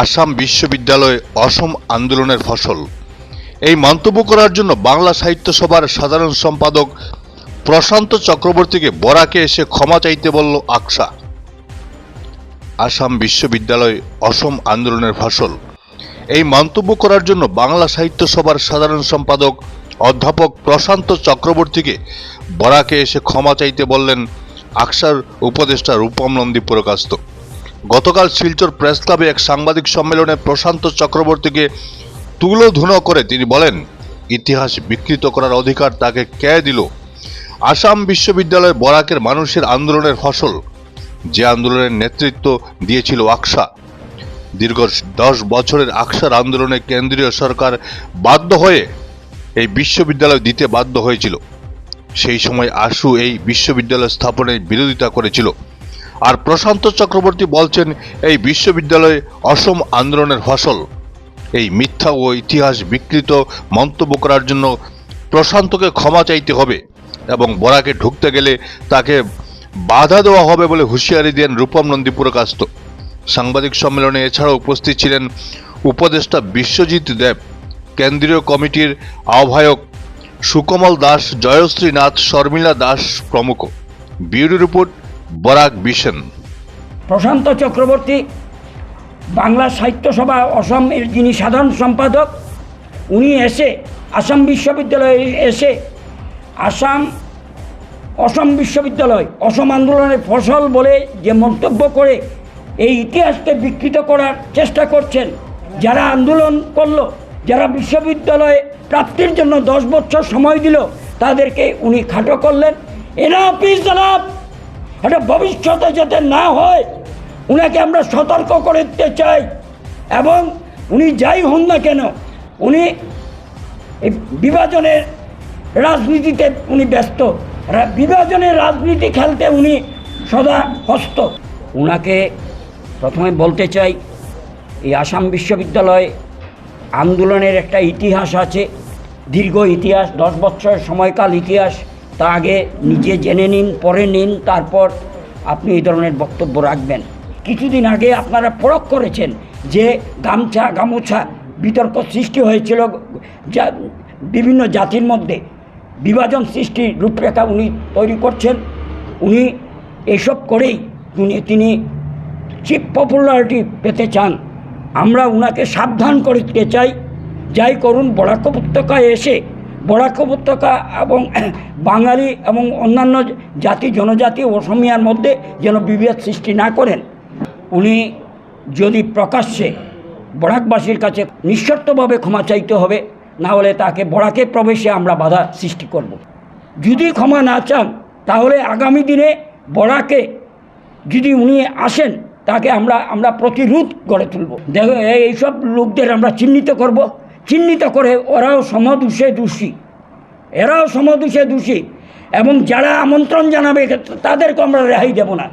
আসাম বিশ্ববিদ্যালয় অসম আন্দোলনের ফসল। এই মন্তব্য করার জন্য বাংলা সাহিত্য সভার সাধারণ সম্পাদক প্রশান্ত চক্রবর্তীকে বরাকে এসে ক্ষমা চাইতে বলল আকসা। আসাম বিশ্ববিদ্যালয় অসম আন্দোলনের ফসল। এই মন্তব্য করার জন্য বাংলা সাহিত্য সভার সাধারণ সম্পাদক অধ্যাপক প্রশান্ত চক্রবর্তীকে বরাকে এসে ক্ষমা চাইতে বললেন আকসার উপদেষ্টা রূপম নন্দী পুরকাস্ত। গতকাল শিলচর প্রেস ক্লাবে এক সাংবাদিক সম্মেলনে প্রশান্ত চক্রবর্তীকে তুলোধুনো করে তিনি বলেন, ইতিহাস বিকৃত করার অধিকার তাকে কে দিল? আসাম বিশ্ববিদ্যালয় বরাকের মানুষের আন্দোলনের ফসল, যে আন্দোলনের নেতৃত্ব দিয়েছিল আকসা। দীর্ঘ 10 বছরের আকসার আন্দোলনে কেন্দ্রীয় সরকার বাধ্য হয়ে এই বিশ্ববিদ্যালয় দিতে বাধ্য হয়েছিল। সেই সময় আসু এই বিশ্ববিদ্যালয় স্থাপনের বিরোধিতা করেছিল। আর প্রশান্ত চক্রবর্তী বলছেন, এই বিশ্ববিদ্যালয় অসম আন্দোলনের ফসল। এই মিথ্যা ও ইতিহাস বিকৃত মন্তব্য করার জন্য প্রশান্তকে ক্ষমা চাইতে হবে এবং বরাকে ঢুকতে গেলে তাকে বাধা দেওয়া হবে বলে হুঁশিয়ারি দেন রূপম নন্দী পুরকাস্ত। সাংবাদিক সম্মেলনে এছাড়াও উপস্থিত ছিলেন উপদেষ্টা বিশ্বজিৎ দেব, কেন্দ্রীয় কমিটির আহ্বায়ক সুকমল দাস, জয়শ্রী নাথ, শর্মিলা দাস প্রমুখ। Bureau report, Barak Vision. Prashanta Chakraborty Bangla Sahitya Sabha অসমের যিনি সাধারণ সম্পাদক, উনি এসে আসাম বিশ্ববিদ্যালয়ে এসে অসম বিশ্ববিদ্যালয় অসম আন্দোলনের ফসল বলে যে মন্তব্য করে এই ইতিহাসকে বিকৃত করার চেষ্টা করছেন। যারা আন্দোলন করলো, যারা বিশ্ববিদ্যালয়ে প্রাপ্তির জন্য 10 বছর সময় দিল, তাদেরকে উনি খাটো করলেন। Enough is enough. এটা ভবিষ্যতে যাতে না হয় উনাকে আমরা সতর্ক করে দিতে চাই। এবং উনি যাই হন না কেন, উনি এই বিভাজনের রাজনীতিতে উনি ব্যস্ত। বিভাজনের রাজনীতি খেলতে উনি সদা হস্ত। উনাকে প্রথমে বলতে চাই, এই আসাম বিশ্ববিদ্যালয় আন্দোলনের একটা ইতিহাস আছে, দীর্ঘ ইতিহাস, 10 বছর সময়কাল ইতিহাস। তা আগে নিজে জেনে নিন, পরে নিন, তারপর আপনি এই ধরনের বক্তব্য রাখবেন। কিছুদিন আগে আপনারা প্রয়োগ করেছেন যে গামুছা বিতর্ক সৃষ্টি হয়েছিল, যা বিভিন্ন জাতির মধ্যে বিভাজন সৃষ্টির রূপরেখা উনি তৈরি করছেন। উনি এসব করেই তিনি চিপ পপুলারিটি পেতে চান। আমরা উনাকে সাবধান করতে চাই, যাই করুন বরাক উপত্যকায় এসে বরাক উপত্যকা এবং বাঙালি এবং অন্যান্য জাতি জনজাতি অসমিয়ার মধ্যে যেন বিভেদ সৃষ্টি না করেন। উনি যদি প্রকাশ্যে বরাকবাসীর কাছে নিঃশর্তভাবে ক্ষমা চাইতে হবে, না হলে তাকে বরাকে প্রবেশে আমরা বাধা সৃষ্টি করব। যদি ক্ষমা না চান, তাহলে আগামী দিনে বরাকে যদি উনি আসেন, তাকে আমরা প্রতিরোধ গড়ে তুলব। দেখো, এইসব লোকদের আমরা চিহ্নিত করে ওরাও সমদোষে দোষী এবং যারা আমন্ত্রণ জানাবে তাদেরকে আমরা রেহাই দেব না।